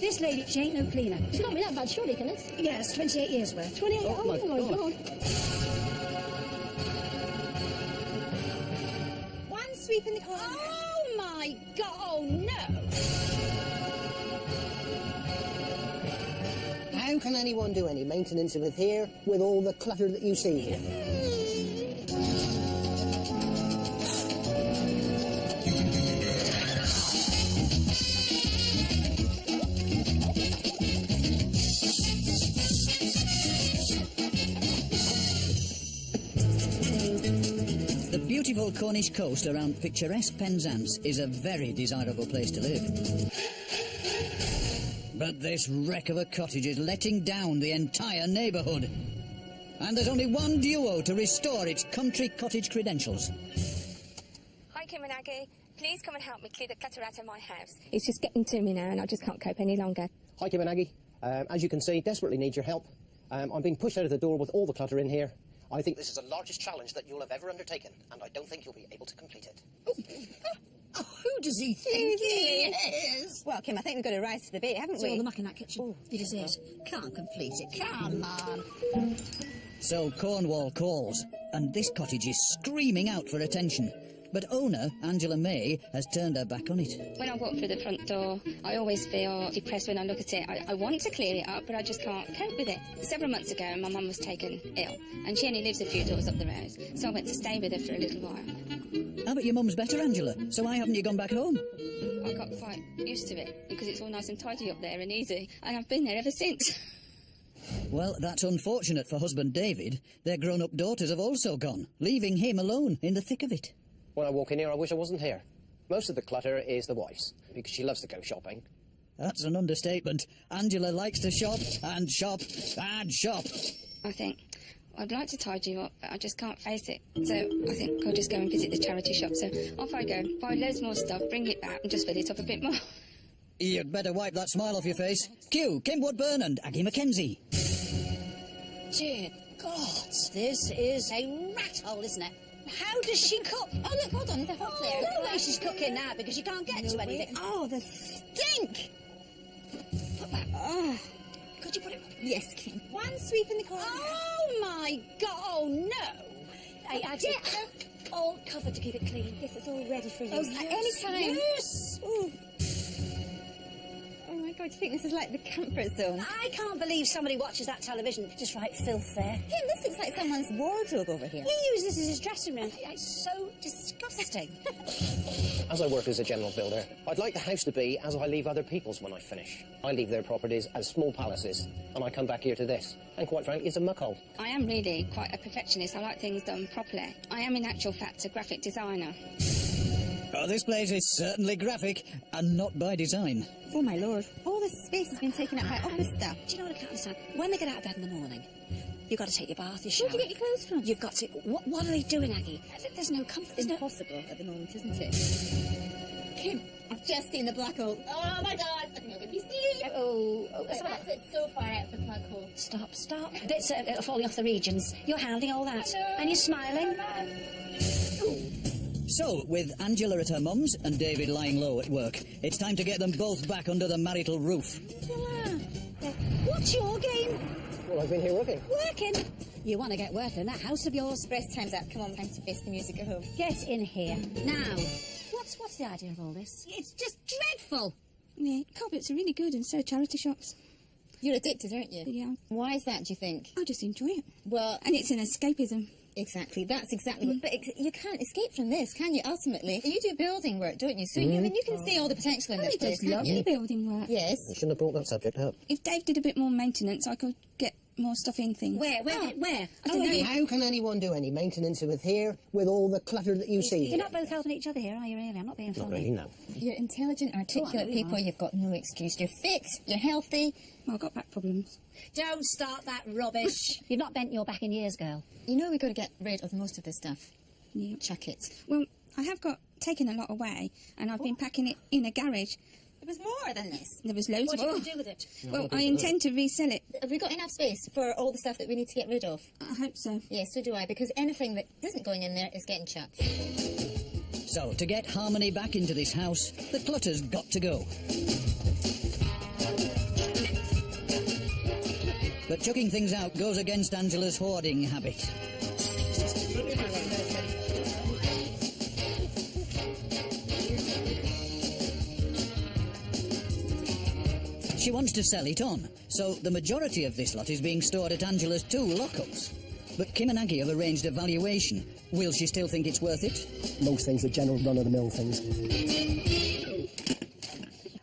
This lady, she ain't no cleaner. She can't be that bad, surely, can it? Yes, 28 years worth. 28? Oh, my God. One sweep in the corner. Oh, my God. Oh, no. How can anyone do any maintenance with here with all the clutter that you see here? The beautiful Cornish coast around picturesque Penzance is a very desirable place to live. But this wreck of a cottage is letting down the entire neighbourhood. And there's only one duo to restore its country cottage credentials. Hi, Kim and Aggie. Please come and help me clear the clutter out of my house. It's just getting to me now and I just can't cope any longer. Hi, Kim and Aggie. As you can see, desperately need your help. I'm being pushed out of the door with all the clutter in here. I think this is the largest challenge that you'll have ever undertaken, and I don't think you'll be able to complete it. Oh, who does he think he is? Well, Kim, I think we've got to rise to the bait, haven't See all we? the muck in that kitchen? It is it. Can't complete it. Come on. So Cornwall calls, and this cottage is screaming out for attention. But owner, Angela May, has turned her back on it. When I walk through the front door, I always feel depressed when I look at it. I want to clear it up, but I just can't cope with it. Several months ago, my mum was taken ill, and she only lives a few doors up the road, so I went to stay with her for a little while. Ah, but your mum's better, Angela, so why haven't you gone back home? I got quite used to it, because it's all nice and tidy up there and easy, and I've been there ever since. Well, that's unfortunate for husband David. Their grown-up daughters have also gone, leaving him alone in the thick of it. When I walk in here, I wish I wasn't here. Most of the clutter is the wife's, because she loves to go shopping. That's an understatement. Angela likes to shop and shop and shop. I think I'd like to tidy you up, but I just can't face it. So I think I'll just go and visit the charity shop. So off I go, buy loads more stuff, bring it back and just fill it up a bit more. You'd better wipe that smile off your face. Cue Kim Woodburn and Aggie MacKenzie. Dear God, this is a rat hole, isn't it? How does she cook? Oh, look, hold on, there's a hot there. No way she's cooking now because you can't get to anything. Oh, the stink! Oh, Could you put it... yes, Kim. One sweep in the corner. Oh, my God. Oh, no. Hey, Aggie, all covered to keep it clean. Yes, it's all ready for you. Oh, At yes, any time. yes. Ooh. Oh, my God, do you think this is like the comfort zone? I can't believe somebody watches that television. Just right filth there. Kim, this looks like someone's wardrobe over here. He uses this as his dressing room. It's so disgusting. As I work as a general builder, I'd like the house to be as I leave other people's when I finish. I leave their properties as small palaces, and I come back here to this. And quite frankly, it's a muck hole. I am really quite a perfectionist. I like things done properly. I am in actual fact a graphic designer. Oh, this place is certainly graphic, and not by design. Oh, my Lord. All this space has been taken up by office stuff. Do you know what I can't understand? When they get out of bed in the morning, you've got to take your bath, your shower. Where do you get your clothes from? You've got to... What are they doing, Aggie? There's no comfort. It's impossible at the moment, isn't it? Kim, I've just seen the black hole. Oh, my God. I think I'm going to be seen. Oh, that's it so far out from the black hole. Stop. Bits are falling off the regions. You're handling all that. And you're smiling. So, with Angela at her mum's and David lying low at work, it's time to get them both back under the marital roof. What's your game? Well, I've been here working. Working? You want to get working in that house of yours? Rest time's up. Come on, time to face the music at home. Get in here. Now, what's the idea of all this? It's just dreadful. Yeah, carpets are really good and so charity shops. You're addicted, aren't you? Yeah. Why is that, do you think? I just enjoy it. Well, And it's an escapism. exactly. That's exactly what... But you can't escape from this, can you, ultimately? You do building work, don't you? So, I mean, you can see all the potential in this place, can't Lovely you? building work. Yes. You shouldn't have brought that subject up. If Dave did a bit more maintenance, I could get more stuff in things. Where? I don't know. How can anyone do any maintenance with here with all the clutter that you see You're here? not both helping each other here, are you really? I'm not being Not funny. really, no. You're intelligent, articulate Oh, people. yeah. You've got no excuse. You're fit. You're healthy. Well, I've got back problems. Don't start that rubbish. You've not bent your back in years, girl. You know we've got to get rid of most of this stuff. Yeah. Chuck it. Well, I have taken a lot away, and I've been packing it in a garage. There was more than this. There was loads What are you more. going to do with it? Well, I intend to resell it. Have we got enough space for all the stuff that we need to get rid of? I hope so. Yes, so do I, because anything that isn't going in there is getting chucked. So, to get harmony back into this house, the clutter's got to go. But chucking things out goes against Angela's hoarding habit. She wants to sell it on, so the majority of this lot is being stored at Angela's 2 locals. But Kim and Aggie have arranged a valuation. Will she still think it's worth it? Most things are general run-of-the-mill things.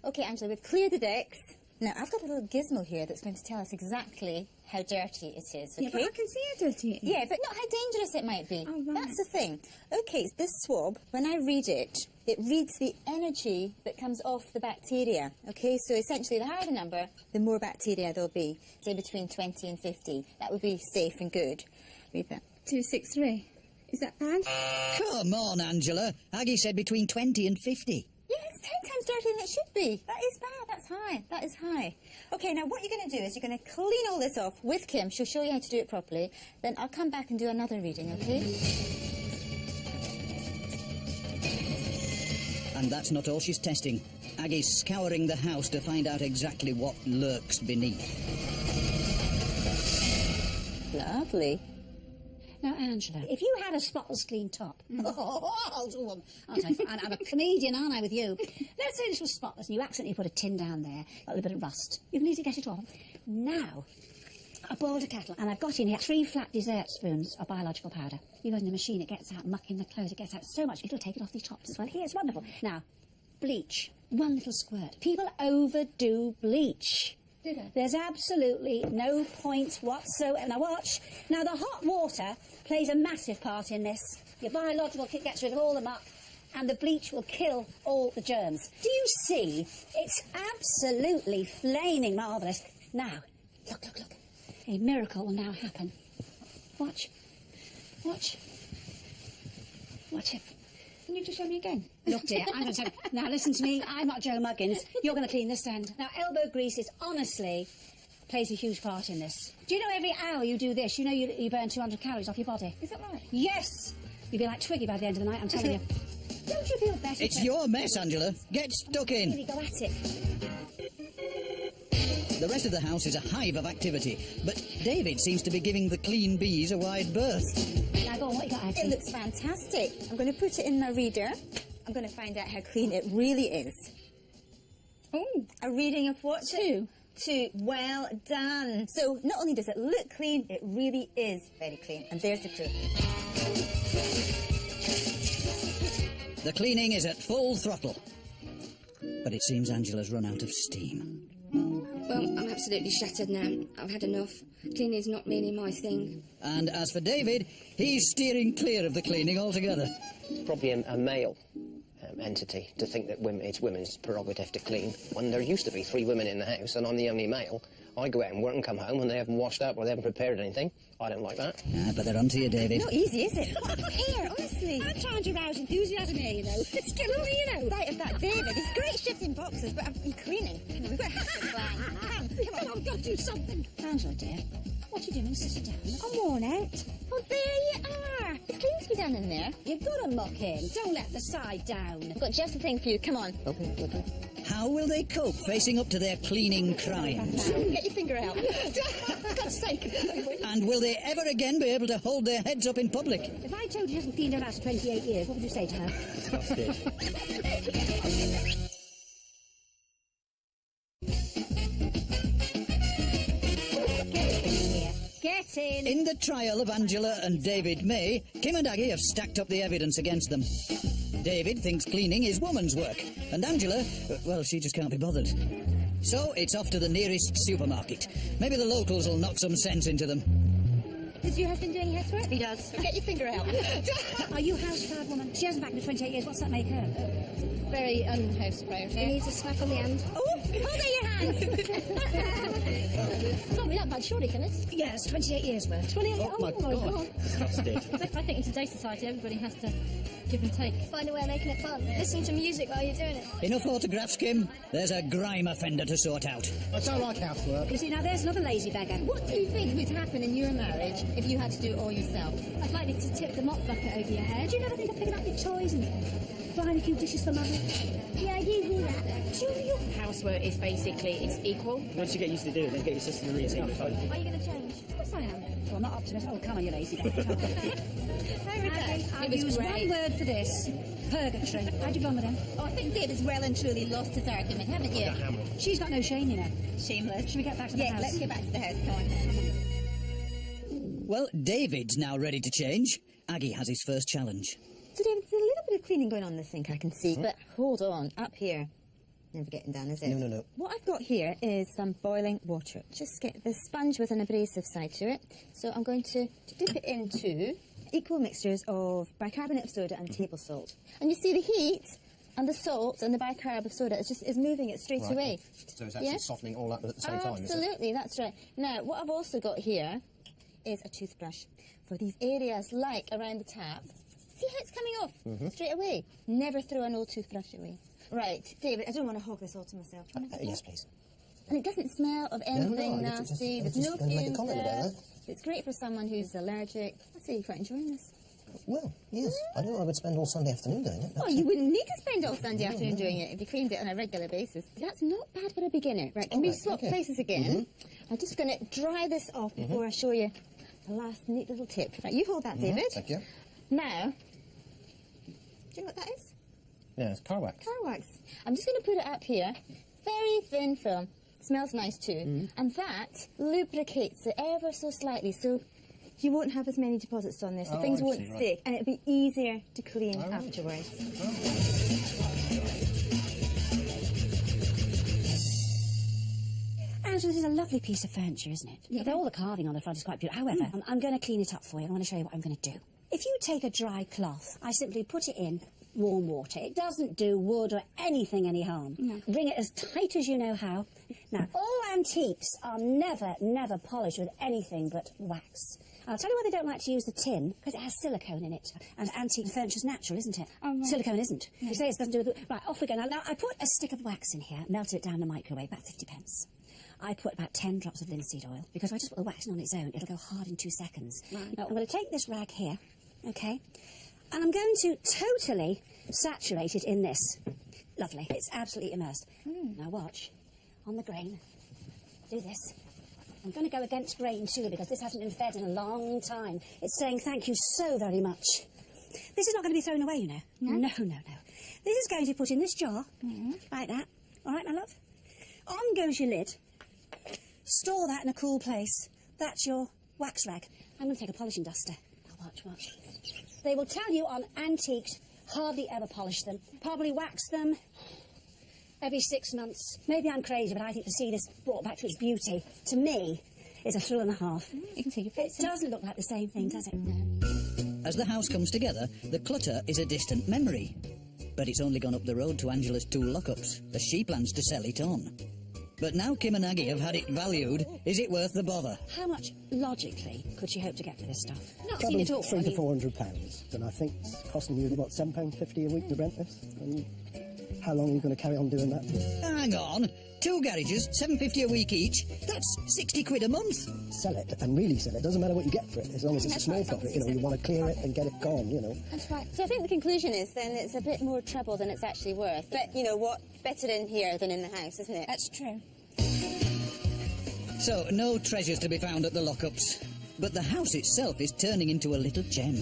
OK, Angela, we've cleared the decks. Now, I've got a little gizmo here that's going to tell us exactly how dirty it is, OK? Yeah, but I can see how dirty it is. Yeah, but not how dangerous it might be. Oh, right. That's the thing. OK, this swab, when I read it, it reads the energy that comes off the bacteria, OK? So essentially, the higher the number, the more bacteria there'll be. Say between 20 and 50. That would be safe and good. Read that. 263. Is that bad? Come on, Angela. Aggie said between 20 and 50. Yeah, it's 10 times dirtier than it should be. That is bad. That's high. That is high. OK, now what you're going to do is you're going to clean all this off with Kim. She'll show you how to do it properly. Then I'll come back and do another reading, OK? And that's not all she's testing. Aggie's scouring the house to find out exactly what lurks beneath. Lovely. Now, Angela, if you had a spotless clean top, I'll do one, aren't I? And I'm a comedian, aren't I, with you? Let's say this was spotless and you accidentally put a tin down there, got a little bit of rust. You can easily get it off. Now, I boiled a kettle and I've got in here 3 flat dessert spoons of biological powder. You go in the machine, it gets out muck in the clothes, it gets out so much, it'll take it off these tops as well. Here, it's wonderful. Now, bleach, 1 little squirt. People overdo bleach. There's absolutely no point whatsoever. Now watch. Now the hot water plays a massive part in this. Your biological kit gets rid of all the muck and the bleach will kill all the germs. Do you see? It's absolutely flaming marvellous. Now, look. A miracle will now happen. Watch. Watch it. Can you just show me again? Look, dear, I'm going to tell you. Now, listen to me. I'm not Joe Muggins. You're going to clean this end. Now, elbow grease is honestly plays a huge part in this. Do you know every hour you do this, you know you burn 200 calories off your body? Is that right? Yes. You'll be like Twiggy by the end of the night, I'm telling you. Don't you feel better? It's your mess, Angela. Get stuck in. Really go at it. The rest of the house is a hive of activity, but David seems to be giving the clean bees a wide berth. Now, go on, what you got, Auntie? It looks fantastic. I'm going to put it in my reader. I'm going to find out how clean it really is. Oh, a reading of what? 2. 2. Well done. So not only does it look clean, it really is very clean. And there's the proof. The cleaning is at full throttle. But it seems Angela's run out of steam. Well, I'm absolutely shattered now. I've had enough. Cleaning's not really my thing. And as for David, he's steering clear of the cleaning altogether. It's probably a male entity to think that it's women's prerogative to clean. When there used to be 3 women in the house and I'm the only male, I go out and work and come home and they haven't washed up or they haven't prepared anything. I don't like that. Ah, but they're onto you, David. Not easy, is it? Here, honestly. I'm trying to rouse enthusiasm here, you know. It's killing me, you know. Sight of that David. He's great shifting boxes, but I'm cleaning. We've got to have some fun. Come on, go do something. Angela, dear, what are you doing? Sit down. I'm worn out. Oh, there you are. It's clean to be down in there. You've got to muck in. Don't let the side down. I've got just the thing for you. Come on. Okay. How will they cope facing up to their cleaning crimes? Get your finger out. For God's sake. And will they ever again be able to hold their heads up in public? If I told you she hasn't cleaned her house for 28 years, what would you say to her? Get in. In the trial of Angela and David May, Kim and Aggie have stacked up the evidence against them. David thinks cleaning is woman's work, and Angela, well, she just can't be bothered. So it's off to the nearest supermarket. Maybe the locals will knock some sense into them. Does your husband do any housework? He does. Get your finger out. Are you house-proud woman? She hasn't backed me 28 years. What's that make her? Very unhouse-proud. He needs a slap on the hand. Oh, hold out your hand. Can't be that bad, surely, can it? Yes, 28 years worth. 28? Oh, my God. That's it. I think in today's society, everybody has to give and take. Find a way of making it fun. Listen to music while you're doing it. Enough autographs, Kim. There's a grime offender to sort out. I don't like housework. You see, now there's another lazy beggar. What do you think would happen in your marriage if you had to do it all yourself? I'd like you to tip the mop bucket over your head. Do you never think of picking up your toys and buying a few dishes for Mother? Yeah, I do that. Do your housework where it's basically it's equal. Once you get used to doing it, get your system to routine. Are you going to change? Of course I am. Well, I'm not optimist. Oh, come on, you lazy bastard. I've was used great. one word for this. Purgatory. How'd you go on with them? Oh, I think David's well and truly lost his argument, haven't you? She's got no shame, you know. Shameless. Should we get back to the house? Let's get back to the house. Come on. Well, David's now ready to change. Aggie has his first challenge. So, David, there's a little bit of cleaning going on in the sink, I can see. But hold on, up here. Never getting done, is it? No. What I've got here is some boiling water. Just get the sponge with an abrasive side to it. So I'm going to dip it into equal mixtures of bicarbonate of soda and table salt. And you see the heat and the salt and the bicarb of soda is moving it straight away. So it's actually softening all up at the same time, is it? Absolutely, that's right. Now, what I've also got here is a toothbrush for these areas like around the tap. See how it's coming off straight away? Never throw an old toothbrush away. Right, David, I don't want to hog this all to myself. Yes, please. And it doesn't smell of anything nasty. There's no make a fumes comment about there. that. It's great for someone who's allergic. I see you're quite enjoying this. Well, yes. I don't know I would spend all Sunday afternoon doing it. Oh, you wouldn't need to spend all Sunday afternoon doing it if you cleaned it on a regular basis. That's not bad for a beginner. Right, can we swap places again? I'm just going to dry this off before I show you the last neat little tip. Right, you hold that, David. Thank you. Now, do you know what that is? Yeah, it's car wax. Car wax. I'm just going to put it up here. Very thin film. Smells nice too. And that lubricates it ever so slightly, so you won't have as many deposits on there, so things won't stick, and it'll be easier to clean afterwards. Angela, this is a lovely piece of furniture, isn't it? Yeah. All the carving on the front is quite beautiful. However, I'm going to clean it up for you. I want to show you what I'm going to do. If you take a dry cloth, I simply put it in warm water. It doesn't do wood or anything any harm. No. Bring it as tight as you know how. Now, all antiques are never polished with anything but wax. I'll tell you why they don't like to use the tin, because it has silicone in it. And antique furniture's natural, isn't it? Oh, right. Silicone isn't. You say it doesn't do with... Right, off we go. Now, I put a stick of wax in here, melted it down in the microwave, about 50 pence. I put about 10 drops of linseed oil, because if I just put the wax in on its own, it'll go hard in 2 seconds. Right. Now, I'm going to take this rag here, OK? And I'm going to totally saturate it in this. Lovely. It's absolutely immersed. Now watch. On the grain. Do this. I'm going to go against grain too, because this hasn't been fed in a long time. It's saying thank you so very much. This is not going to be thrown away, you know. No. This is going to be put in this jar, like that. All right, my love? On goes your lid. Store that in a cool place. That's your wax rag. I'm going to take a polishing duster. Now watch. They will tell you on antiques, hardly ever polish them. Probably wax them every 6 months. Maybe I'm crazy, but I think to see this brought back to its beauty, to me, is a thrill and a half. You can see your face. It doesn't look like the same thing, does it? No. As the house comes together, the clutter is a distant memory. But it's only gone up the road to Angela's tool lockups, as she plans to sell it on. But now Kim and Aggie have had it valued, is it worth the bother? How much, logically, could she hope to get for this stuff? Not Probably seen it all. £300 to £400, and I think it's costing you, what, £7.50 a week to rent this? And how long are you going to carry on doing that for? Hang on, 2 garages, £7.50 a week each, that's 60 quid a month. Sell it, and really sell it. Doesn't matter what you get for it, as long as it's a small profit. You know, you want to clear it and get it gone, you know. That's right. So I think the conclusion is then it's a bit more trouble than it's actually worth. But you know what? Better in here than in the house, isn't it? That's true. So, no treasures to be found at the lockups. But the house itself is turning into a little gem.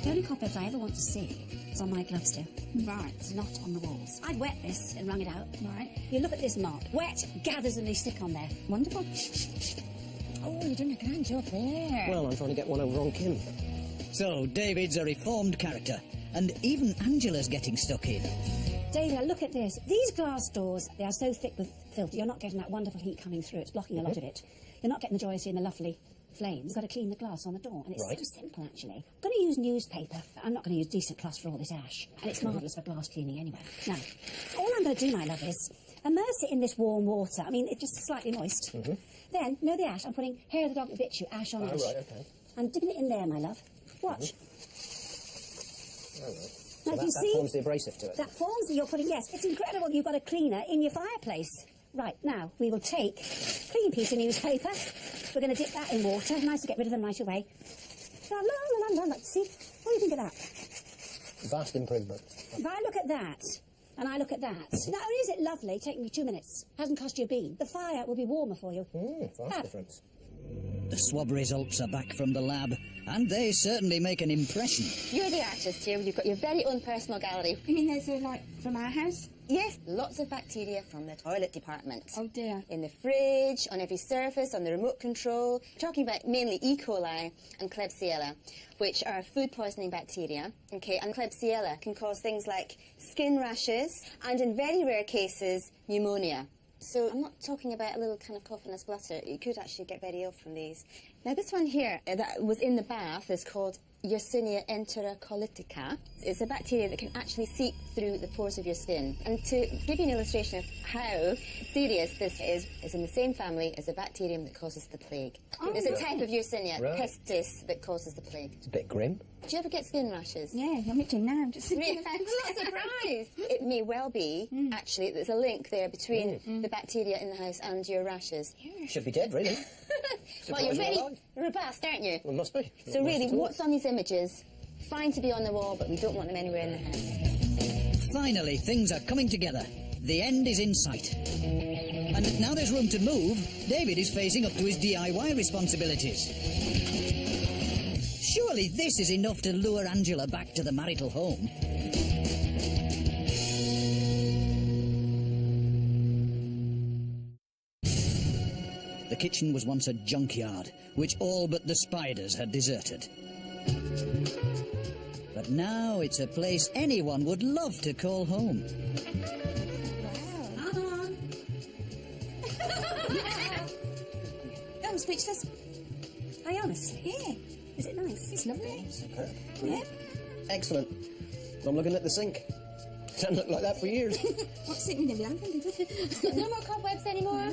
The only cobwebs I ever want to see is on my glove still. Right. It's not on the walls. I'd wet this and wrung it out. Right. You look at this mark. Wet gathers and they stick on there. Wonderful. Oh, you're doing a grand job there. Well, I'm trying to get one over on Kim. So, David's a reformed character, and even Angela's getting stuck in. David, look at this. These glass doors, they are so thick with filth, you're not getting that wonderful heat coming through. It's blocking a lot of it. You're not getting the joy of seeing the lovely flames. You've got to clean the glass on the door, and it's so simple, actually. I'm going to use newspaper. I'm not going to use decent cloth for all this ash, and it's marvellous for glass cleaning anyway. Now, all I'm going to do, my love, is immerse it in this warm water. I mean, it's just slightly moist. Then, know the ash, I'm putting hair of the dog that bit you, ash on ash. Right, okay. I'm dipping it in there, my love. Watch. All right. Now, So you that see, forms the abrasive to it. that forms that you're putting, yes. It's incredible you've got a cleaner in your fireplace. Right, now, we will take a clean piece of newspaper. We're going to dip that in water. Nice to get rid of them right away. La, la, la, la, la. See? What do you think of that? Vast improvement. If I look at that, and I look at that. Not only is it lovely, taking me 2 minutes, hasn't cost you a bean, the fire will be warmer for you. Vast difference. The swab results are back from the lab, and they certainly make an impression. You're the artist here. You've got your very own personal gallery. You mean those are like from our house? Yes, lots of bacteria from the toilet department. Oh dear. In the fridge, on every surface, on the remote control. We're talking about mainly E. coli and Klebsiella, which are food poisoning bacteria. Okay, and Klebsiella can cause things like skin rashes and, in very rare cases, pneumonia. So I'm not talking about a little kind of cough and a splutter. You could actually get very ill from these. Now, this one here that was in the bath is called Yersinia enterocolitica. It's a bacteria that can actually seep through the pores of your skin. And to give you an illustration of how serious this is in the same family as a bacterium that causes the plague. There's a type of Yersinia pestis that causes the plague. It's a bit grim. Do you ever get skin rashes? Yeah, I'm itching now. Just Really? I'm not surprised. It may well be, actually, there's a link there between the bacteria in the house and your rashes. Should be dead, really. Well, you're really robust, aren't you? Well, must be. So really, what's on these images? Fine to be on the wall, but we don't want them anywhere in the house. Finally, things are coming together. The end is in sight. And now there's room to move, David is facing up to his DIY responsibilities. Surely this is enough to lure Angela back to the marital home. The kitchen was once a junkyard, which all but the spiders had deserted. But now it's a place anyone would love to call home. I'm speechless. I honestly? Yeah. Is it nice? It's lovely. Superb. Yeah. Excellent. I'm looking at the sink. It hasn't looked like that for years. What's sitting in the lamp? No more cobwebs anymore?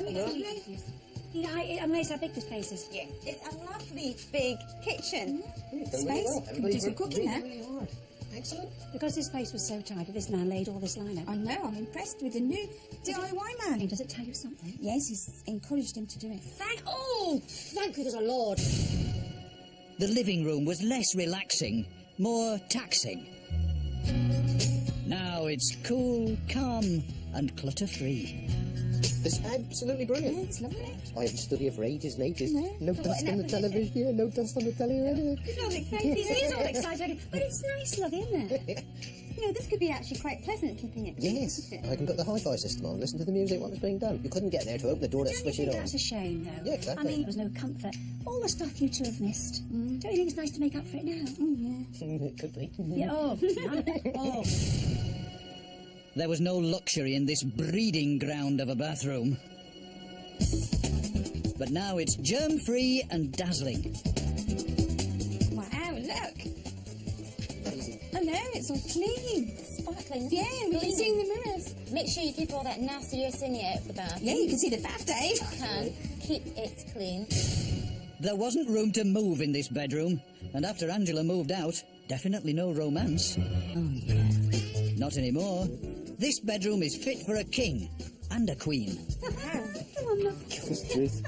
You know, I'm amazed how big this place is. Yeah. It's a lovely big kitchen. Done really well. Can do some cooking now. Really hard. Excellent. Because this place was so tidy, this man laid all this line out. I know, I'm impressed with the new DIY man. Does it tell you something? Yes, he's encouraged him to do it. Thank you, there's a Lord. The living room was less relaxing, more taxing. Now it's cool, calm, and clutter-free. It's absolutely brilliant. Yeah, it's lovely. I haven't stood here for ages and ages. No. Dust on the television. Yeah, no dust on the telly or anything. He's all excited. He's all excited, but it's nice, love, isn't it? You know, this could be actually quite pleasant keeping it. Yes, I can put the hi-fi system on, listen to the music while it's being done. You couldn't get there to open the door to switch it on. That's a shame, though. Yeah, exactly. I mean, there was no comfort. All the stuff you two have missed. Don't you think it's nice to make up for it now? It could be. Yeah, oh. There was no luxury in this breeding ground of a bathroom. But now it's germ-free and dazzling. Wow, look. I know, it's all clean. Sparkling. Yeah, we can see in the mirrors. Make sure you keep all that nasty Yersinia out of the bath. Yeah, you can see the bath, Dave. Keep it clean. There wasn't room to move in this bedroom, and after Angela moved out, definitely no romance. Not anymore. This bedroom is fit for a king and a queen. It's the truth.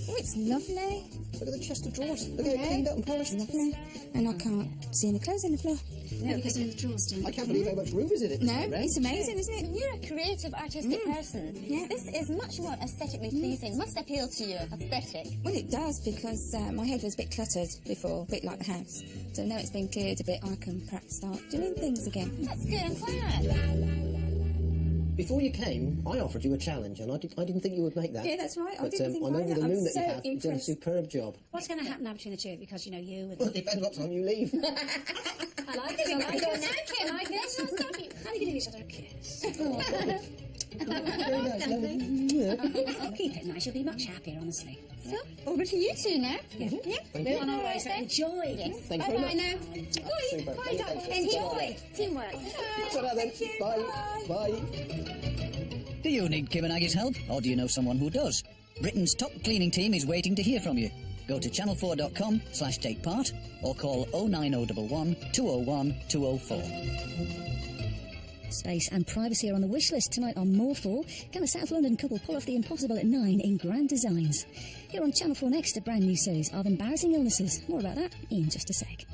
Oh, it's lovely. Look at the chest of drawers. Look at it cleaned up and polished. Lovely. And I can't see any clothes on the floor. No, because in the drawers still. I can't believe how much room is in it. No, it's amazing, isn't it? You're a creative, artistic person. Yeah. This is much more aesthetically pleasing. Must appeal to your aesthetic. Well, it does, because my head was a bit cluttered before, a bit like the house. So now it's been cleared a bit, I can perhaps start doing things again. That's good, I'm glad. Before you came, I offered you a challenge, and I didn't think you would make that. Yeah, that's right. I But didn't think I'm over either. the moon I'm that so you have. You've done a impressed. superb job. What's going to happen now between the two? Because, you know, you and... Well, it depends what time you leave. I like this, I like this. I like this. How are you giving each other a kiss? Very nice, lovely. I'll keep it nice. You'll be much happier, honestly. So, over to you two now. Yeah. Thank Move you. on our way, so enjoy. Yes. Thank you very much. now. Super. Bye, darling. Enjoy. Teamwork. Ta-ra then. Bye. Bye. Do you need Kim and Aggie's help, or do you know someone who does? Britain's top cleaning team is waiting to hear from you. Go to channel4.com/take part or call 09011 201 204. Space and privacy are on the wish list tonight on More 4. Can a South London couple pull off the impossible at 9 in grand designs? Here on Channel 4 next, a brand new series of embarrassing illnesses. More about that in just a sec.